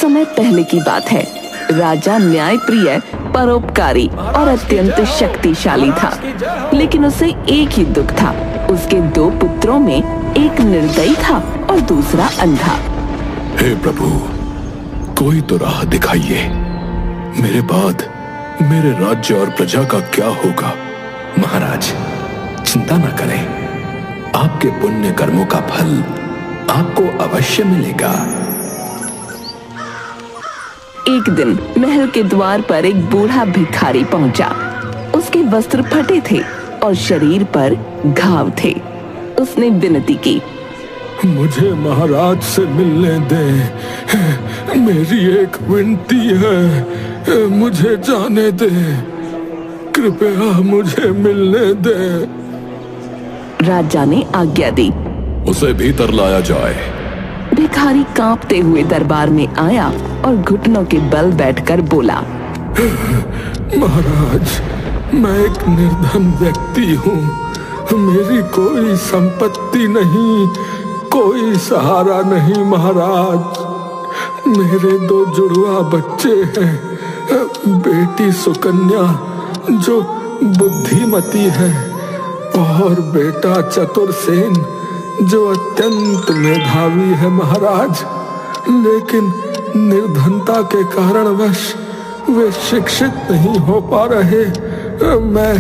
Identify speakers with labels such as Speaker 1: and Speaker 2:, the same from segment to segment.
Speaker 1: समय पहले की बात है। राजा न्यायप्रिय, परोपकारी और अत्यंत शक्तिशाली था, लेकिन उसे एक ही दुख था। उसके 2 पुत्रों में एक निर्दयी था और दूसरा अंधा।
Speaker 2: हे प्रभु, कोई तो राह दिखाइए। मेरे बाद मेरे राज्य और प्रजा का क्या होगा?
Speaker 3: महाराज, चिंता न करें, आपके पुण्य कर्मों का फल आपको अवश्य मिलेगा।
Speaker 1: एक दिन महल के द्वार पर एक बूढ़ा भिखारी पहुंचा। उसके वस्त्र फटे थे और शरीर पर घाव थे। उसने विनती की,
Speaker 2: मुझे महाराज से मिलने दें। मेरी एक विनती है, मुझे जाने दें। कृपया मुझे मिलने दें।
Speaker 1: राजा ने आज्ञा दी।
Speaker 2: उसे भीतर लाया जाए।
Speaker 1: भिखारी कांपते हुए दरबार में आया और घुटनों के बल बैठकर बोला,
Speaker 2: महाराज, मैं एक निर्धन व्यक्ति हूँ। मेरी कोई संपत्ति नहीं, कोई सहारा नहीं महाराज। मेरे 2 जुड़वा बच्चे हैं, बेटी सुकन्या जो बुद्धिमती है और बेटा चतुरसेन जो अत्यंत मेधावी है महाराज। लेकिन निर्धनता के कारणवश वे शिक्षित नहीं हो पा रहे। मैं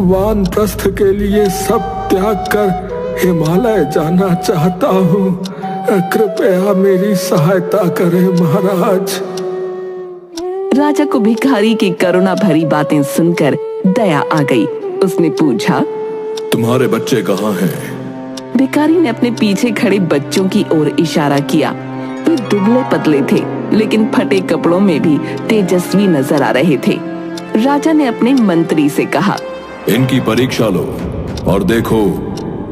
Speaker 2: वानप्रस्थ के लिए सब त्याग कर हिमालय जाना चाहता हूँ। कृपया मेरी सहायता करें महाराज।
Speaker 1: राजा को भिखारी की करुणा भरी बातें सुनकर दया आ गई। उसने पूछा,
Speaker 2: तुम्हारे बच्चे कहाँ हैं?
Speaker 1: भिखारी ने अपने पीछे खड़े बच्चों की ओर इशारा किया। वे दुबले पतले थे, लेकिन फटे कपड़ों में भी तेजस्वी नजर आ रहे थे। राजा ने अपने मंत्री से कहा,
Speaker 2: इनकी परीक्षा लो और देखो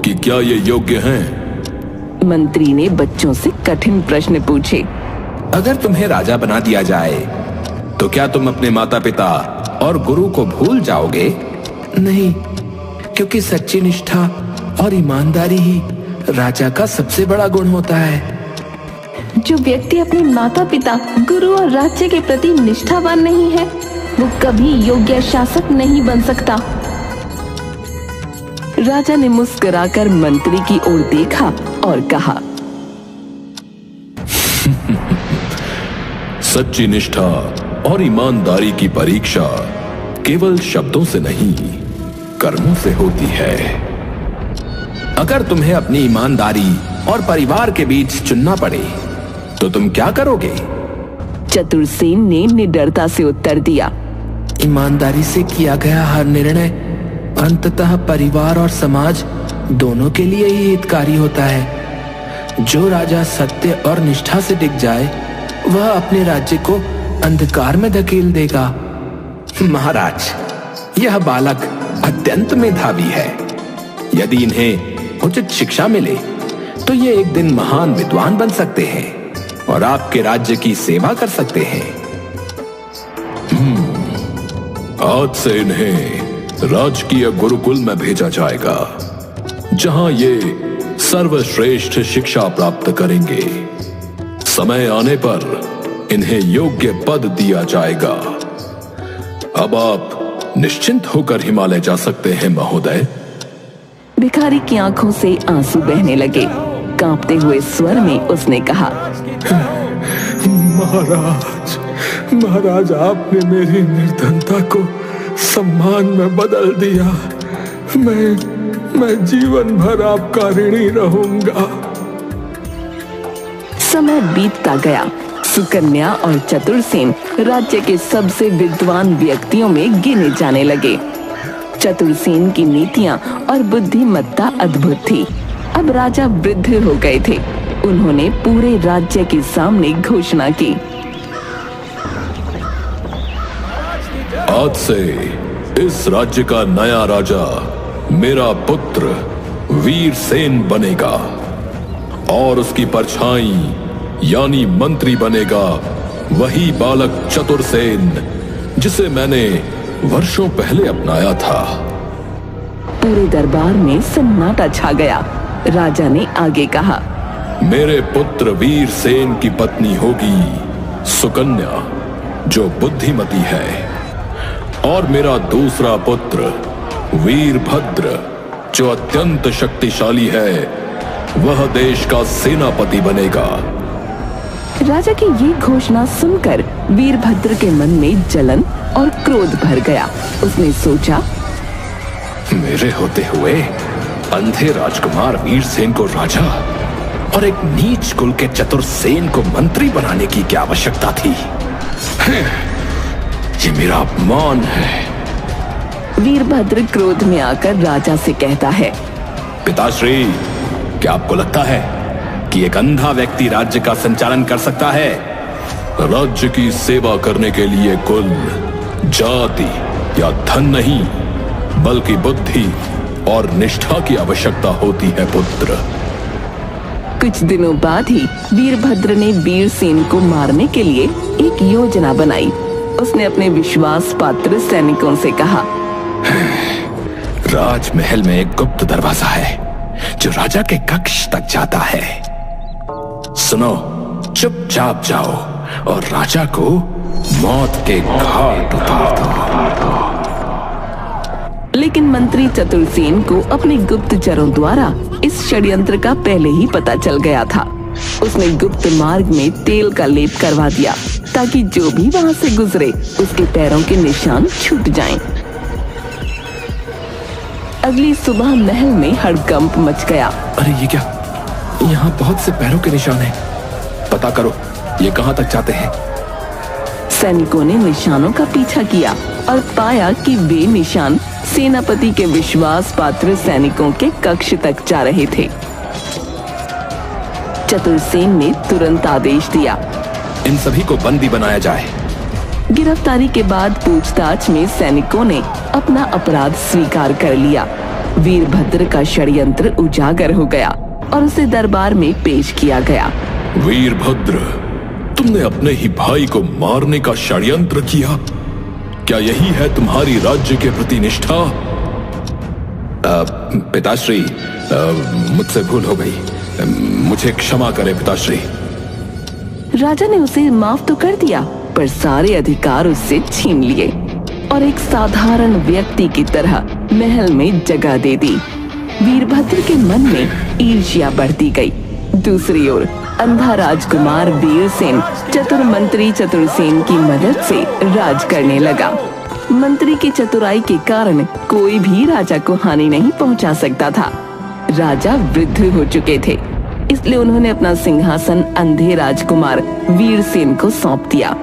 Speaker 2: कि क्या ये योग्य हैं।
Speaker 1: मंत्री ने बच्चों से कठिन प्रश्न पूछे।
Speaker 3: अगर तुम्हें राजा बना दिया जाए तो क्या तुम अपने माता पिता और गुरु को भूल जाओगे? नहीं, क्योंकि सच्ची निष्ठा और ईमानदारी ही राजा का सबसे बड़ा गुण होता है।
Speaker 1: जो व्यक्ति अपने माता पिता, गुरु और राज्य के प्रति निष्ठावान नहीं है, वो कभी योग्य शासक नहीं बन सकता। राजा ने मुस्कुराकर मंत्री की ओर देखा और कहा,
Speaker 2: सच्ची निष्ठा और ईमानदारी की परीक्षा केवल शब्दों से नहीं, कर्मों से होती है।
Speaker 3: अगर तुम्हें अपनी ईमानदारी और परिवार के बीच चुनना पड़े तो तुम क्या करोगे?
Speaker 1: चतुरसेन ने निडरता से उत्तर दिया,
Speaker 3: ईमानदारी से किया गया हर निर्णय अंततः परिवार और समाज दोनों के लिए ही हितकारी होता है। जो राजा सत्य और निष्ठा से टिक जाए, वह अपने राज्य को अंधकार में धकेल देगा। महाराज, यह बालक अत्यंत मेधावी है। यदि इन्हें उचित शिक्षा मिले तो ये एक दिन महान विद्वान बन सकते हैं और आपके राज्य की सेवा कर सकते हैं।
Speaker 2: आज से इन्हें राजकीय गुरुकुल में भेजा जाएगा, जहां ये सर्वश्रेष्ठ शिक्षा प्राप्त करेंगे। समय आने पर इन्हें योग्य पद दिया जाएगा। अब आप निश्चिंत होकर हिमालय जा सकते हैं महोदय।
Speaker 1: भिखारी की आंखों से आंसू बहने लगे। कांपते हुए स्वर में उसने कहा,
Speaker 2: महाराज, आपने मेरी निर्धनता को सम्मान में बदल दिया। मैं जीवन भर आपका ऋणी रहूंगा।
Speaker 1: समय बीतता गया। सुकन्या और चतुरसेन राज्य के सबसे विद्वान व्यक्तियों में गिने जाने लगे। चतुरसेन की नीतियां और बुद्धिमत्ता अद्भुत थी। अब राजा वृद्ध हो गए थे। उन्होंने पूरे राज्य के सामने घोषणा की,
Speaker 2: आज से इस राज्य का नया राजा मेरा पुत्र वीरसेन बनेगा और उसकी परछाई यानी मंत्री बनेगा वही बालक चतुरसेन जिसे मैंने वर्षों पहले अपनाया था।
Speaker 1: पूरे दरबार में सन्नाटा छा गया। राजा ने आगे कहा,
Speaker 2: मेरे पुत्र वीरसेन की पत्नी होगी सुकन्या जो बुद्धिमती है और मेरा दूसरा पुत्र वीरभद्र जो अत्यंत शक्तिशाली है, वह देश का सेनापति बनेगा।
Speaker 1: राजा की ये घोषणा सुनकर वीरभद्र के मन में जलन और क्रोध भर गया। उसने सोचा,
Speaker 2: मेरे होते हुए अंधे राजकुमार वीरसेन को राजा और एक नीच कुल के चतुरसेन को मंत्री बनाने की क्या आवश्यकता थी? ये मेरा अपमान है।
Speaker 1: वीरभद्र क्रोध में आकर राजा से कहता है,
Speaker 2: पिताश्री, क्या आपको लगता है कि एक अंधा व्यक्ति राज्य का संचालन कर सकता है? राज्य की सेवा करने के लिए कुल, जाति या धन नहीं, बल्कि बुद्धि और निष्ठा की आवश्यकता होती है पुत्र।
Speaker 1: कुछ दिनों बाद ही वीरभद्र ने वीरसेन को मारने के लिए एक योजना बनाई। उसने अपने विश्वास पात्र सैनिकों से कहा,
Speaker 2: राजमहल में एक गुप्त दरवाजा है जो राजा के कक्ष तक जाता है। सुनो, चुपचाप जाओ और राजा को मौत के घाट उतार दो।
Speaker 1: लेकिन मंत्री चतुरसेन को अपने गुप्तचरों द्वारा इस षड्यंत्र का पहले ही पता चल गया था। उसने गुप्त मार्ग में तेल का लेप करवा दिया ताकि जो भी वहां से गुजरे उसके पैरों के निशान छूट जाएं। अगली सुबह महल में हड़कंप मच गया।
Speaker 3: अरे ये क्या? यहाँ बहुत से पैरों के निशान हैं।
Speaker 2: पता करो ये कहाँ तक जाते हैं।
Speaker 1: सैनिकों ने निशानों का पीछा किया और पाया कि वे निशान सेनापति के विश्वास पात्र सैनिकों के कक्ष तक जा रहे थे। चतुरसेन ने तुरंत आदेश दिया,
Speaker 2: इन सभी को बंदी बनाया जाए।
Speaker 1: गिरफ्तारी के बाद पूछताछ में सैनिकों ने अपना अपराध स्वीकार कर लिया। वीरभद्र का षड्यंत्र उजागर हो गया और उसे दरबार में पेश किया गया।
Speaker 2: वीरभद्र, तुमने अपने ही भाई को मारने का षड्यंत्र किया। क्या यही है तुम्हारी राज्य के प्रति निष्ठा? पिताश्री, मुझसे भूल हो गई, मुझे क्षमा करें पिताश्री।
Speaker 1: राजा ने उसे माफ तो कर दिया, पर सारे अधिकार उससे छीन लिए और एक साधारण व्यक्ति की तरह महल में जगह दे दी। वीरभद्र के मन में ईर्ष्या बढ़ती गई। दूसरी ओर अंधा राजकुमार वीरसेन चतुर मंत्री चतुरसेन की मदद से राज करने लगा। मंत्री की चतुराई के कारण कोई भी राजा को हानि नहीं पहुंचा सकता था। राजा वृद्ध हो चुके थे, इसलिए उन्होंने अपना सिंहासन अंधे राजकुमार वीरसेन को सौंप दिया।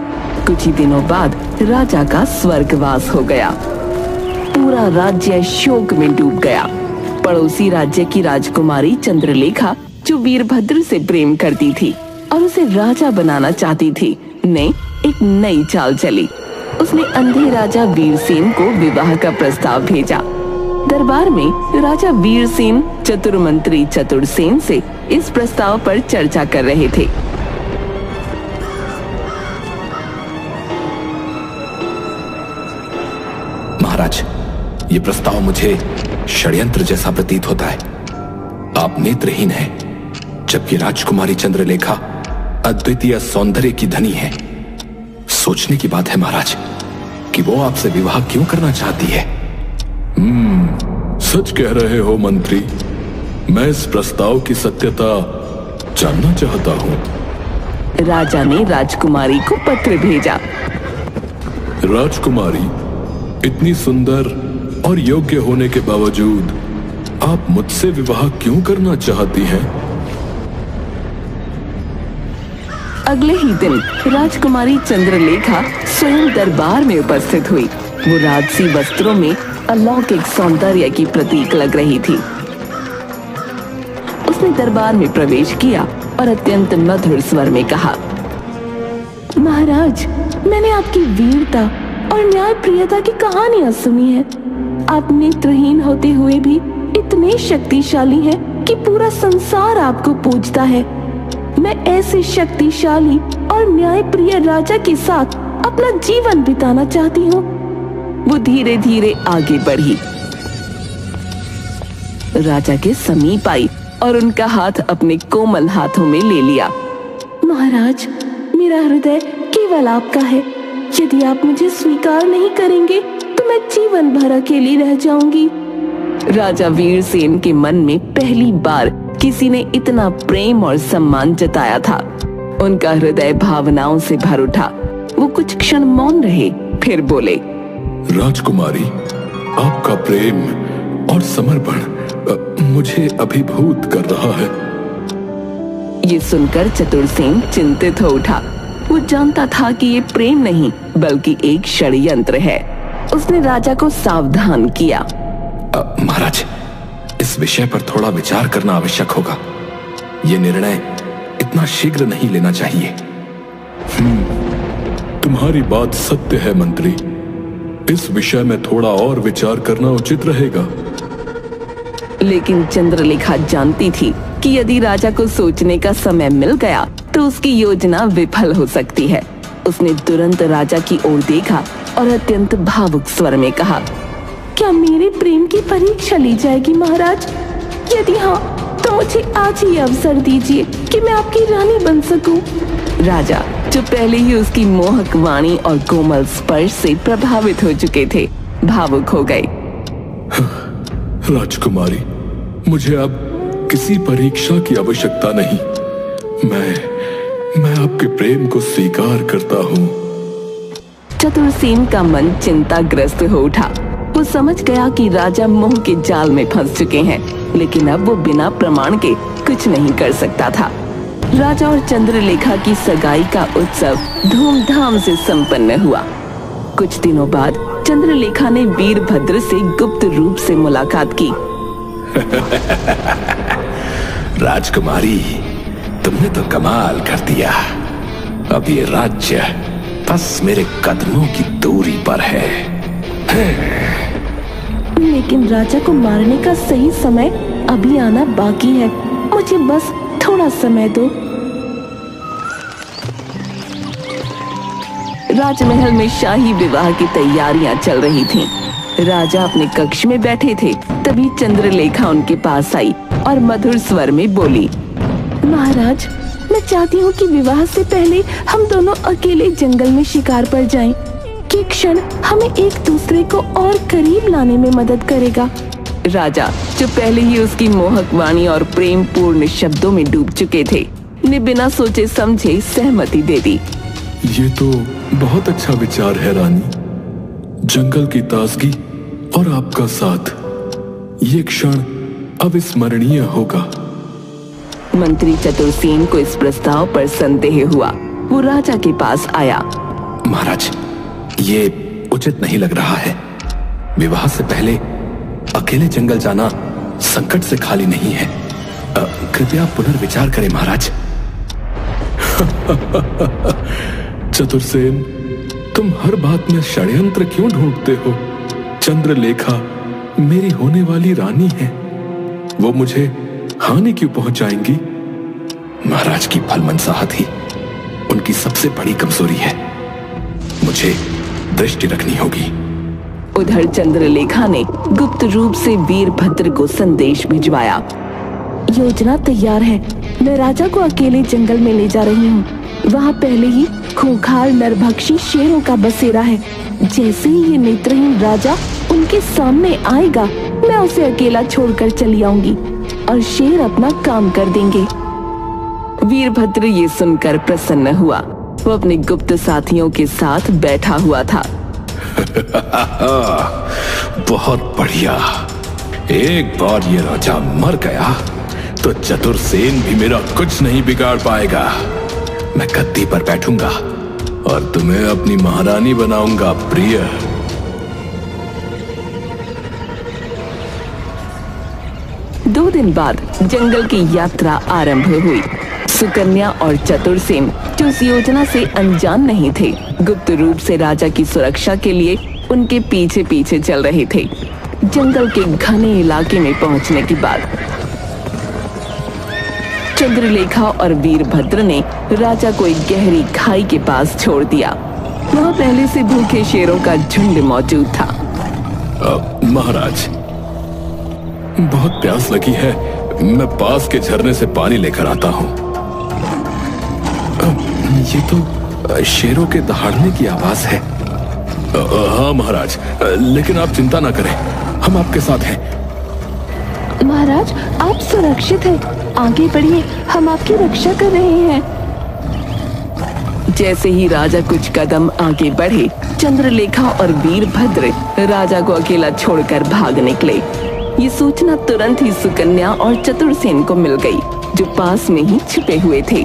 Speaker 1: कुछ ही दिनों बाद राजा का स्वर्गवास हो गया। पूरा राज्य शोक में डूब गया। पड़ोसी राज्य की राजकुमारी चंद्रलेखा, जो वीरभद्र से प्रेम करती थी और उसे राजा बनाना चाहती थी, ने एक नई चाल चली। उसने अंधे राजा वीरसेन को विवाह का प्रस्ताव भेजा। दरबार में राजा वीरसेन चतुर मंत्री चतुरसेन से इस प्रस्ताव पर चर्चा कर रहे थे।
Speaker 2: महाराज, ये प्रस्ताव मुझे षड्यंत्र जैसा प्रतीत होता है। आप नेत्रहीन हैं, जबकि राजकुमारी चंद्रलेखा अद्वितीय सौंदर्य की धनी है। सोचने की बात है महाराज कि वो आपसे विवाह क्यों करना चाहती है। सच कह रहे हो मंत्री, मैं इस प्रस्ताव की सत्यता जानना चाहता हूँ।
Speaker 1: राजा ने राजकुमारी को पत्र भेजा।
Speaker 2: राजकुमारी, इतनी सुंदर और योग्य होने के बावजूद आप मुझसे विवाह क्यों करना चाहती हैं?
Speaker 1: अगले ही दिन राजकुमारी चंद्रलेखा स्वयं दरबार में उपस्थित हुई। वो राजसी वस्त्रों में अलौकिक सौंदर्य की प्रतीक लग रही थी। उसने दरबार में प्रवेश किया और अत्यंत मधुर स्वर में कहा, महाराज, मैंने आपकी वीरता और न्यायप्रियता की कहानियां सुनी है। आप नेत्रहीन होते हुए भी इतने शक्तिशाली हैं कि पूरा संसार आपको पूजता है। मैं ऐसे शक्तिशाली और न्यायप्रिय राजा के साथ अपना जीवन बिताना चाहती हूँ। वो धीरे धीरे आगे बढ़ी, राजा के समीप आई और उनका हाथ अपने कोमल हाथों में ले लिया। महाराज, मेरा हृदय केवल आपका है। यदि आप मुझे स्वीकार नहीं करेंगे तो मैं जीवन भर अकेली रह जाऊंगी। राजा वीरसेन के मन में पहली बार किसी ने इतना प्रेम और सम्मान जताया था। उनका हृदय भावनाओं से भर उठा। वो कुछ क्षण मौन रहे, फिर बोले,
Speaker 2: राजकुमारी, आपका प्रेम और समर्पण मुझे अभिभूत कर रहा है।
Speaker 1: ये सुनकर चतुरसेन चिंतित हो उठा। वो जानता था कि ये प्रेम नहीं बल्कि एक षड्यंत्र है। उसने राजा को सावधान किया।
Speaker 3: महाराज, इस विषय पर थोड़ा विचार करना आवश्यक होगा। ये निर्णय इतना शीघ्र नहीं लेना चाहिए।
Speaker 2: तुम्हारी बात सत्य है मंत्री। इस विषय में थोड़ा और विचार करना उचित रहेगा।
Speaker 1: लेकिन चंद्रलेखा जानती थी कि यदि राजा को सोचने का समय मिल गया तो उसकी योजना विफल हो सकती है। उसने तुरंत राजा की ओर देखा और अत्यंत भावुक स्वर में कहा, क्या मेरे प्रेम की परीक्षा ली जाएगी महाराज? यदि हाँ तो मुझे आज ही अवसर दीजिए कि मैं आपकी रानी बन सकूं। राजा, जो पहले ही उसकी मोहक वाणी और कोमल स्पर्श से प्रभावित हो चुके थे, भावुक हो गए।
Speaker 2: राजकुमारी, मुझे अब किसी परीक्षा की आवश्यकता नहीं। मैं आपके प्रेम को स्वीकार करता हूँ।
Speaker 1: चतुरसेन का मन चिंताग्रस्त हो उठा। वो समझ गया कि राजा मोह के जाल में फंस चुके हैं, लेकिन अब वो बिना प्रमाण के कुछ नहीं कर सकता था। राजा और चंद्रलेखा की सगाई का उत्सव धूमधाम से संपन्न हुआ। कुछ दिनों बाद चंद्रलेखा ने वीरभद्र से गुप्त रूप से मुलाकात की।
Speaker 3: राजकुमारी, तुमने तो कमाल कर दिया। अब ये राज्य बस मेरे कदमों की दूरी पर है।
Speaker 1: लेकिन राजा को मारने का सही समय अभी आना बाकी है। मुझे बस थोड़ा समय दो। राजमहल में शाही विवाह की तैयारियां चल रही थीं। राजा अपने कक्ष में बैठे थे, तभी चंद्रलेखा उनके पास आई और मधुर स्वर में बोली, महाराज, मैं चाहती हूँ कि विवाह से पहले हम दोनों अकेले जंगल में शिकार पर जाएं। ये क्षण हमें एक दूसरे को और करीब लाने में मदद करेगा। राजा, जो पहले ही उसकी मोहक वाणी और प्रेम पूर्ण शब्दों में डूब चुके थे, ने बिना सोचे समझे सहमति दे दी।
Speaker 2: ये तो बहुत अच्छा विचार है रानी। जंगल की ताजगी और आपका साथ, ये क्षण अविस्मरणीय होगा।
Speaker 1: मंत्री चतुरसेन को इस प्रस्ताव पर संदेह हुआ। वो राजा के पास आया।
Speaker 3: महाराज, ये उचित नहीं लग रहा है। विवाह से पहले अकेले जंगल जाना संकट से खाली नहीं है। कृपया पुनर्विचार करें महाराज।
Speaker 2: चतुरसेन, तुम हर बात में षड्यंत्र क्यों ढूंढते हो? चंद्रलेखा मेरी होने वाली रानी है। वो मुझे हानि क्यों पहुंचाएंगी?
Speaker 3: महाराज की भलमनसाहत ही उनकी सबसे बड़ी कमजोरी है। मुझे दृष्टि रखनी होगी।
Speaker 1: उधर चंद्रलेखा ने गुप्त रूप से वीरभद्र को संदेश भिजवाया। योजना तैयार है। मैं राजा को अकेले जंगल में ले जा रही हूँ। वहाँ पहले ही खूंखार नरभक्षी शेरों का बसेरा है। जैसे ही ये नेत्रहीन राजा उनके सामने आएगा, मैं उसे अकेला छोड़कर चली आऊंगी और शेर अपना काम कर देंगे। वीरभद्र ये सुनकर प्रसन्न हुआ। वो अपने गुप्त साथियों के साथ बैठा हुआ था।
Speaker 3: बहुत बढ़िया। एक बार ये राजा मर गया तो चतुरसेन भी मेरा कुछ नहीं बिगाड़ पाएगा। मैं गद्दी पर बैठूंगा और तुम्हें अपनी महारानी बनाऊंगा प्रिय।
Speaker 1: दो दिन बाद जंगल की यात्रा आरंभ हुई। सुकन्या और चतुरसेन, जो इस योजना से अनजान नहीं थे, गुप्त रूप से राजा की सुरक्षा के लिए उनके पीछे पीछे चल रहे थे। जंगल के घने इलाके में पहुंचने के बाद चंद्रलेखा और वीरभद्र ने राजा को एक गहरी खाई के पास छोड़ दिया। वहाँ पहले से भूखे शेरों का झुंड मौजूद था।
Speaker 2: महाराज, बहुत प्यास लगी है। मैं पास के झरने से पानी लेकर आता हूँ।
Speaker 3: ये तो शेरों के दहाड़ने की आवाज है।
Speaker 2: हाँ महाराज, लेकिन आप चिंता ना करें, हम आपके साथ हैं।
Speaker 4: महाराज, आप सुरक्षित हैं। आगे बढ़िए, हम आपकी रक्षा कर रहे हैं।
Speaker 1: जैसे ही राजा कुछ कदम आगे बढ़े, चंद्रलेखा और वीरभद्र राजा को अकेला छोड़कर भाग निकले। ये सूचना तुरंत ही सुकन्या और चतुरसेन को मिल गई, जो पास में ही छिपे हुए थे।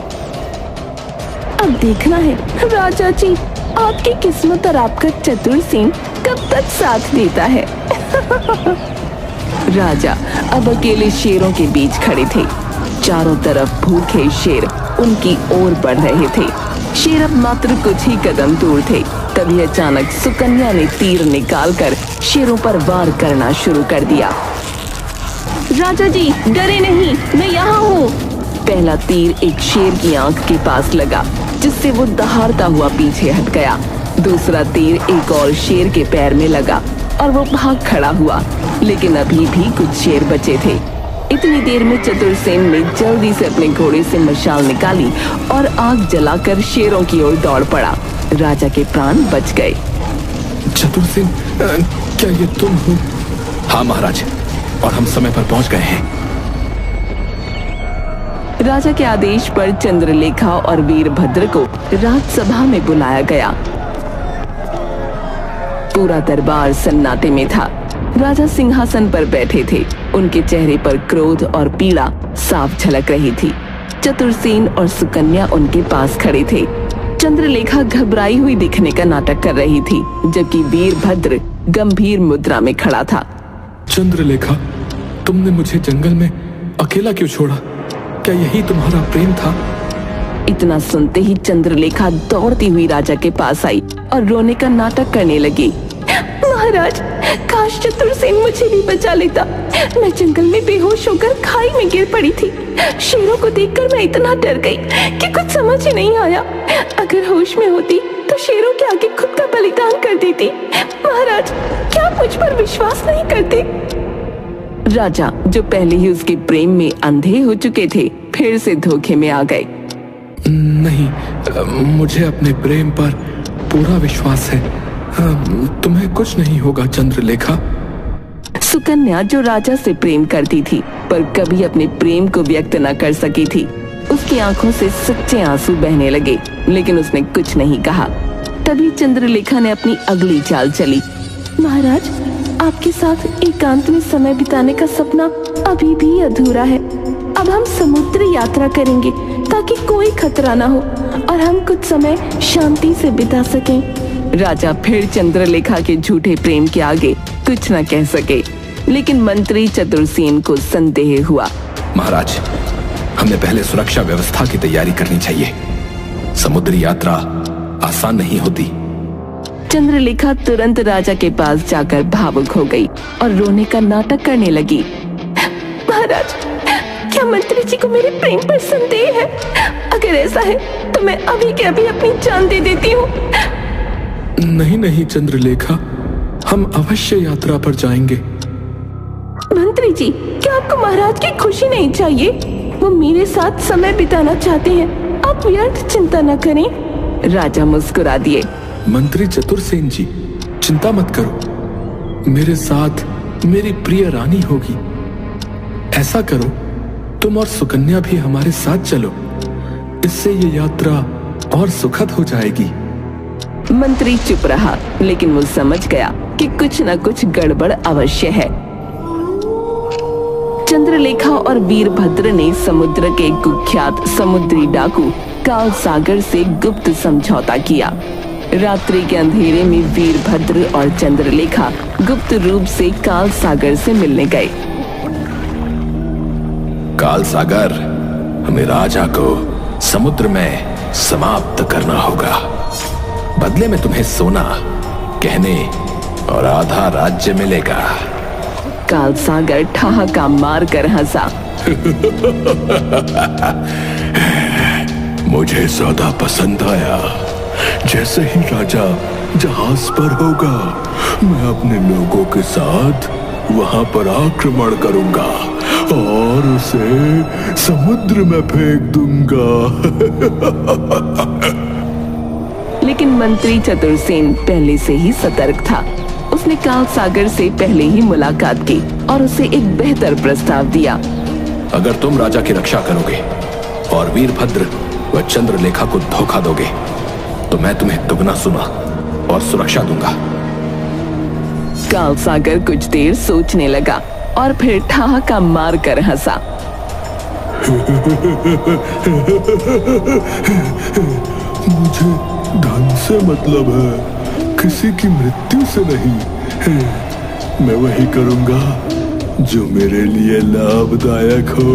Speaker 4: अब देखना है राजा जी, आपकी किस्मत और आपका चतुरसेन कब तक साथ देता है।
Speaker 1: राजा अब अकेले शेरों के बीच खड़े थे। चारों तरफ भूखे शेर उनकी ओर बढ़ रहे थे। शेर अब मात्र कुछ ही कदम दूर थे। तभी अचानक सुकन्या ने तीर निकालकर शेरों पर वार करना शुरू कर दिया।
Speaker 4: राजा जी, डरे नहीं, मैं यहाँ हूँ।
Speaker 1: पहला तीर एक शेर की आंख के पास लगा, जिससे वो दहाड़ता हुआ पीछे हट गया। दूसरा तीर एक और शेर के पैर में लगा और वो भाग खड़ा हुआ, लेकिन अभी भी कुछ शेर बचे थे। इतनी देर में चतुरसेन ने जल्दी से अपने घोड़े से मशाल निकाली और आग जलाकर शेरों की ओर दौड़ पड़ा। राजा के प्राण बच गए।
Speaker 3: चतुरसेन, क्या ये तुम हो?
Speaker 2: हाँ महाराज, और हम समय पर पहुंच गए हैं।
Speaker 1: राजा के आदेश पर चंद्रलेखा और वीरभद्र को राजसभा में बुलाया गया। पूरा दरबार सन्नाटे में था। राजा सिंहासन पर बैठे थे। उनके चेहरे पर क्रोध और पीड़ा साफ झलक रही थी। चतुरसेन और सुकन्या उनके पास खड़े थे। चंद्रलेखा घबराई हुई दिखने का नाटक कर रही थी, जबकि वीरभद्र गंभीर मुद्रा में खड़ा था।
Speaker 3: चंद्रलेखा, तुमने मुझे जंगल में अकेला क्यों छोड़ा? क्या यही तुम्हारा प्रेम था?
Speaker 1: इतना सुनते ही चंद्रलेखा दौड़ती हुई राजा के पास आई और रोने का नाटक करने लगी।
Speaker 4: महाराज, काश चतुरसेन मुझे भी बचा लेता। मैं जंगल में बेहोश होकर खाई में गिर पड़ी थी। शेरों को देखकर मैं इतना डर गई कि कुछ समझ ही नहीं आया। अगर होश में होती तो शेरों के आगे खुद का बलिदान कर देती। महाराज, क्या आप मुझ पर विश्वास नहीं करते?
Speaker 1: राजा, जो पहले ही उसके प्रेम में अंधे हो चुके थे, फिर से धोखे में आ गए।
Speaker 3: नहीं, मुझे अपने प्रेम पर पूरा विश्वास है। तुम्हें कुछ नहीं होगा चंद्रलेखा।
Speaker 1: सुकन्या, जो राजा से प्रेम करती थी पर कभी अपने प्रेम को व्यक्त न कर सकी थी, उसकी आंखों से सच्चे आंसू बहने लगे, लेकिन उसने कुछ नहीं कहा। तभी चंद्रलेखा ने अपनी अगली चाल चली।
Speaker 4: महाराज, आपके साथ एकांत में समय बिताने का सपना अभी भी अधूरा है। अब हम समुद्र यात्रा करेंगे ताकि कोई खतरा ना हो और हम कुछ समय शांति से बिता सकें।
Speaker 1: राजा फिर चंद्रलेखा के झूठे प्रेम के आगे कुछ न कह सके, लेकिन मंत्री चतुरसेन को संदेह हुआ।
Speaker 2: महाराज, हमें पहले सुरक्षा व्यवस्था की तैयारी करनी चाहिए। समुद्री यात्रा आसान नहीं होती।
Speaker 1: चंद्रलेखा तुरंत राजा के पास जाकर भावुक हो गई और रोने का नाटक करने लगी।
Speaker 4: महाराज, क्या मंत्री जी को मेरे प्रेम पर संदेह है? अगर ऐसा है तो मैं अभी के अभी अपनी जान दे देती हूँ।
Speaker 3: नहीं नहीं चंद्रलेखा, हम अवश्य यात्रा पर जाएंगे।
Speaker 4: मंत्री जी, क्या आपको महाराज की खुशी नहीं चाहिए? वो मेरे साथ समय बिताना चाहते हैं। आप व्यर्थ चिंता न करें।
Speaker 1: राजा मुस्कुरा दिए।
Speaker 3: मंत्री चतुरसेन जी, चिंता मत करो। मेरे साथ मेरी प्रिय रानी होगी। ऐसा करो, तुम और सुकन्या भी हमारे साथ चलो। इससे ये यात्रा और सुखद हो जाएगी।
Speaker 1: मंत्री चुप रहा, लेकिन वो समझ गया कि कुछ न कुछ गड़बड़ अवश्य है। चंद्रलेखा और वीरभद्र ने समुद्र के कुख्यात समुद्री डाकू कालसागर से गुप्त समझौता किया। रात्रि के अंधेरे में वीरभद्र और चंद्रलेखा गुप्त रूप से कालसागर से मिलने गए।
Speaker 2: कालसागर, हमें राजा को समुद्र में समाप्त करना होगा। बदले में तुम्हें सोना, गहने और आधा राज्य मिलेगा।
Speaker 1: कालसागर ठहाका मारकर हंसा।
Speaker 2: मुझे सौदा पसंद आया। जैसे ही राजा जहाज पर होगा, मैं अपने लोगों के साथ वहां पर आक्रमण करूंगा और उसे समुद्र में फेंक दूंगा।
Speaker 1: लेकिन मंत्री चतुरसेन पहले से ही सतर्क था। उसने काल सागर से पहले ही मुलाकात की और उसे एक बेहतर प्रस्ताव दिया।
Speaker 2: अगर तुम राजा की रक्षा करोगे और वीरभद्र व चंद्रलेखा को धोखा दोगे तो मैं तुम्हें दुगना सुना और सुरक्षा दूंगा।
Speaker 1: काल सागर कुछ देर सोचने लगा और फिर ठहाका मार कर हंसा।
Speaker 2: मुझे धन से मतलब है, किसी की मृत्यु से नहीं। मैं वही करूंगा जो मेरे लिए लाभदायक हो।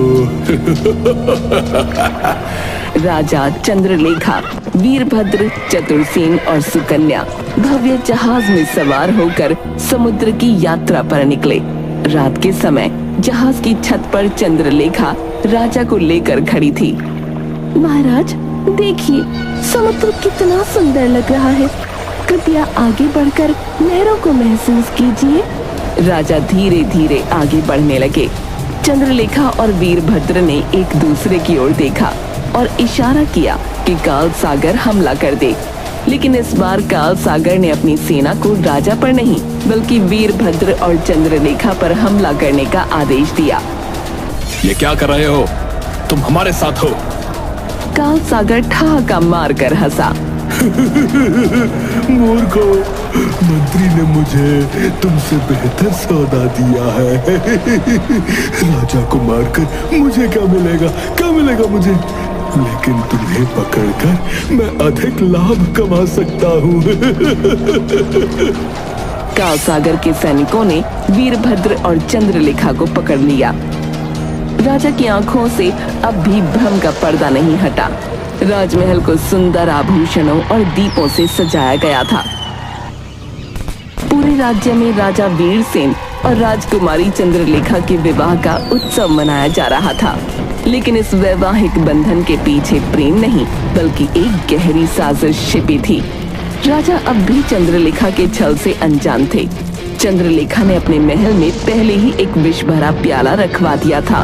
Speaker 1: राजा, चंद्रलेखा, वीरभद्र, चतुरसेन और सुकन्या भव्य जहाज में सवार होकर समुद्र की यात्रा पर निकले। रात के समय जहाज की छत पर चंद्रलेखा राजा को लेकर खड़ी थी।
Speaker 4: महाराज देखिए, समुद्र कितना सुंदर लग रहा है। कृपया आगे बढ़कर लहरों को महसूस कीजिए।
Speaker 1: राजा धीरे धीरे आगे बढ़ने लगे। चंद्रलेखा और वीरभद्र ने एक दूसरे की ओर देखा और इशारा किया कि काल सागर हमला कर दे। लेकिन इस बार काल सागर ने अपनी सेना को राजा पर नहीं बल्कि वीरभद्र और चंद्रलेखा पर हमला करने का आदेश दिया।
Speaker 2: ये क्या कर रहे हो? तुम हमारे साथ हो।
Speaker 1: काल सागर ठहाका मार कर हंसा।
Speaker 2: मूर्खो, मंत्री ने मुझे तुमसे बेहतर सौदा दिया है। राजा को मारकर मुझे क्या मिलेगा? क्या मिलेगा मुझे? लेकिन तुम्हें पकड़कर मैं अधिक लाभ कमा सकता हूँ।
Speaker 1: काल सागर के सैनिकों ने वीरभद्र और चंद्रलेखा को पकड़ लिया। राजा की आंखों से अब भी भ्रम का पर्दा नहीं हटा। राजमहल को सुंदर आभूषणों और दीपों से सजाया गया था। पूरे राज्य में राजा वीरसेन और राजकुमारी चंद्रलेखा के विवाह का उत्सव मनाया जा रहा था। लेकिन इस वैवाहिक बंधन के पीछे प्रेम नहीं बल्कि एक गहरी साजिश छिपी थी। राजा अब भी चंद्रलेखा के छल से अनजान थे। चंद्रलेखा ने अपने महल में पहले ही एक विष भरा प्याला रखवा दिया था।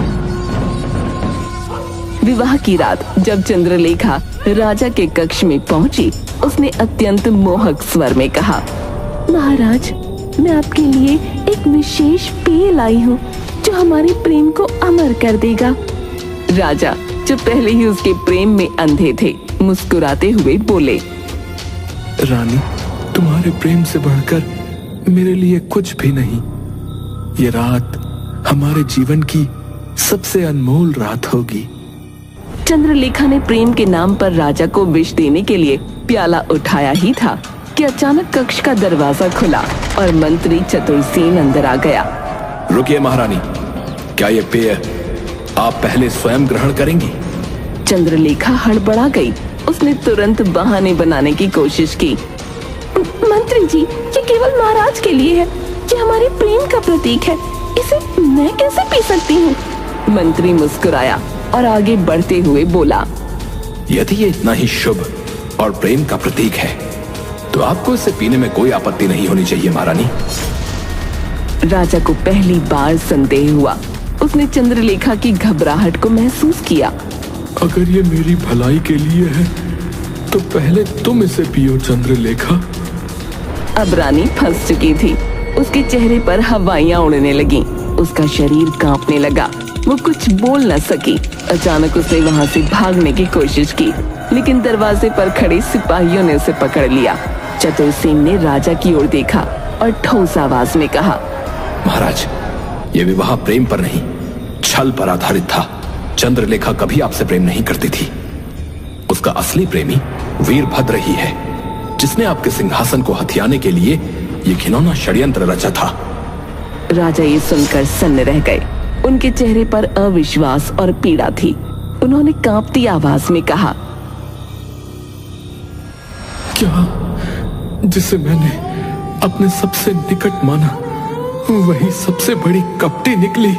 Speaker 1: विवाह की रात जब चंद्रलेखा राजा के कक्ष में पहुंची, उसने अत्यंत मोहक स्वर में कहा,
Speaker 4: महाराज, मैं आपके लिए एक विशेष पेय लाई हूँ जो हमारे प्रेम को अमर कर देगा।
Speaker 1: राजा, जो पहले ही उसके प्रेम में अंधे थे, मुस्कुराते हुए बोले,
Speaker 3: रानी, तुम्हारे प्रेम से बढ़कर मेरे लिए कुछ भी नहीं। ये रात हमारे जीवन की सबसे अनमोल रात होगी।
Speaker 1: चंद्रलेखा ने प्रेम के नाम पर राजा को विष देने के लिए प्याला उठाया ही था कि अचानक कक्ष का दरवाजा खुला और मंत्री चतुरसेन अंदर आ गया।
Speaker 2: रुकिए महारानी, क्या ये पेय आप पहले स्वयं ग्रहण करेंगी?
Speaker 1: चंद्रलेखा हड़बड़ा गई। उसने तुरंत बहाने बनाने की कोशिश की।
Speaker 4: मंत्री जी, ये केवल महाराज के लिए है। ये हमारे प्रेम का प्रतीक है। इसे मैं कैसे पी सकती हूँ?
Speaker 1: मंत्री मुस्कुराया और आगे बढ़ते हुए बोला,
Speaker 2: यदि ये इतना ही शुभ और प्रेम का प्रतीक है तो आपको इसे पीने में कोई आपत्ति नहीं होनी चाहिए महारानी।
Speaker 1: राजा को पहली बार संदेह हुआ। उसने चंद्रलेखा की घबराहट को महसूस किया।
Speaker 2: अगर ये मेरी भलाई के लिए है तो पहले तुम इसे पियो चंद्रलेखा।
Speaker 1: अब रानी फंस चुकी थी। उसके चेहरे पर हवाइयां उड़ने लगीं। उसका शरीर कांपने लगा। वो कुछ बोल न सकी। अचानक उसने वहां से भागने की कोशिश की, लेकिन दरवाजे पर खड़े सिपाहियों ने उसे पकड़ लिया। चतुरसेन ने राजा की ओर देखा और ठोस आवाज में कहा,
Speaker 2: महाराज, ये विवाह प्रेम पर नहीं, छल पर आधारित था। चंद्रलेखा कभी आपसे प्रेम नहीं करती थी। उसका असली प्रेमी वीरभद्र ही है, जिसने आपके सिंहासन को हथियाने के लिए ये घिनौना षड्यंत्र रचा था।
Speaker 1: राजा ये सुनकर सन्न रह गए। उनके चेहरे पर अविश्वास और पीड़ा थी। उन्होंने कांपती आवाज में कहा,
Speaker 3: क्या जिसे मैंने अपने सबसे निकट माना वही सबसे बड़ी कपटी निकली?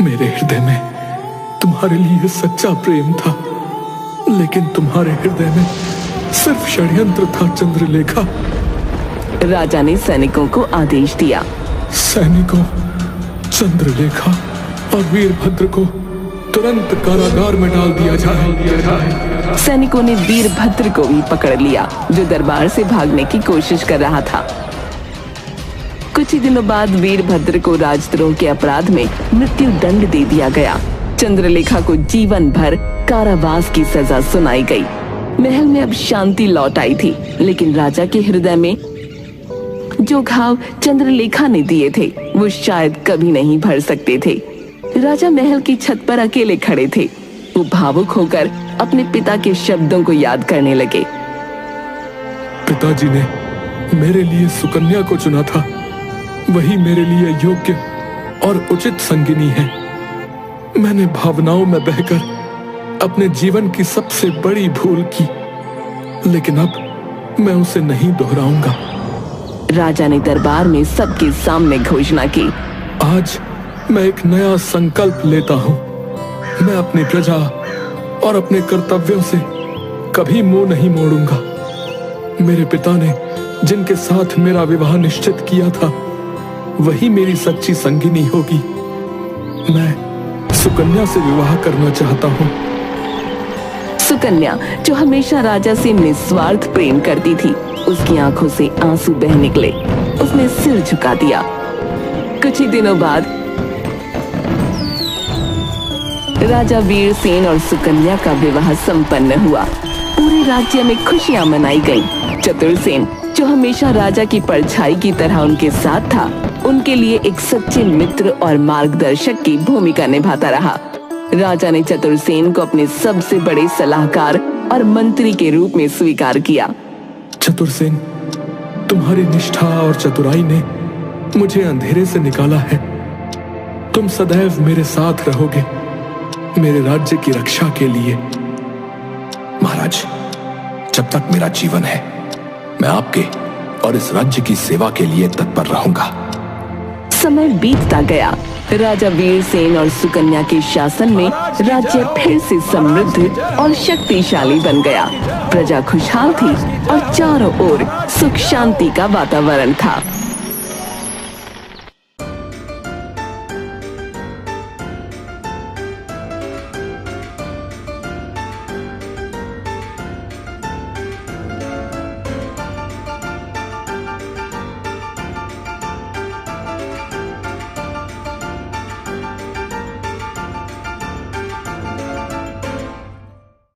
Speaker 3: मेरे हृदय में तुम्हारे लिए सच्चा प्रेम था, लेकिन तुम्हारे हृदय में सिर्फ षड्यंत्र था चंद्रलेखा।
Speaker 1: राजा ने सैनिकों को आदेश दिया,
Speaker 3: सैनिकों, चंद्रलेखा और वीरभद्र को
Speaker 2: तुरंत कारागार में डाल दिया जाए।
Speaker 1: सैनिकों ने वीरभद्र को भी पकड़ लिया, जो दरबार से भागने की कोशिश कर रहा था। कुछ ही दिनों बाद वीरभद्र को राजद्रोह के अपराध में मृत्यु दंड दे दिया गया। चंद्रलेखा को जीवन भर कारावास की सजा सुनाई गई। महल में अब शांति लौट आई थी, लेकिन राजा के हृदय में जो घाव चंद्रलेखा ने दिए थे वो शायद कभी नहीं भर सकते थे। राजा महल की छत पर अकेले खड़े थे। वो भावुक होकर अपने पिता के शब्दों को याद करने लगे।
Speaker 2: पिताजी ने मेरे लिए सुकन्या को चुना था, वही मेरे लिए योग्य और उचित संगिनी है। मैंने भावनाओं में बहकर अपने जीवन की सबसे बड़ी भूल की, लेकिन अब मैं उसे नहीं दोहराऊंगा।
Speaker 1: राजा ने दरबार में सबके सामने घोषणा की,
Speaker 2: आज मैं एक नया संकल्प लेता हूं। मैं अपनी प्रजा और अपने कर्तव्यों से कभी मुंह नहीं मोड़ूंगा। मेरे पिता ने जिनके साथ मेरा विवाह निश्चित किया था, वही मेरी सच्ची संगिनी होगी। मैं सुकन्या से विवाह करना चाहता हूं।
Speaker 1: सुकन्या, जो हमेशा राजा से निस्वार्थ प्रेम करती थी, उसकी आंखों से आंसू बह निकले। उसने सिर झुका दिया। कुछ ही दिनों बाद राजा वीरसेन और सुकन्या का विवाह संपन्न हुआ। पूरे राज्य में खुशियां मनाई गईं। चतुरसेन, जो हमेशा राजा की परछाई की तरह उनके साथ था, उनके लिए एक सच्चे मित्र और मार्गदर्शक की भूमिका निभाता रहा। राजा ने चतुरसेन को अपने सबसे बड़े सलाहकार और मंत्री के रूप में स्वीकार किया।
Speaker 2: चतुरसेन, तुम्हारी निष्ठा और चतुराई ने मुझे अंधेरे से निकाला है। तुम सदैव मेरे साथ रहोगे, मेरे राज्य की रक्षा के लिए। महाराज, जब तक मेरा जीवन है, मैं आपके और इस राज्य की सेवा के लिए तत्पर रहूंगा।
Speaker 1: समय बीतता गया। राजा वीरसेन और सुकन्या के शासन में राज्य फिर से समृद्ध और शक्तिशाली बन गया। प्रजा खुशहाल थी और चारों ओर सुख शांति का वातावरण था।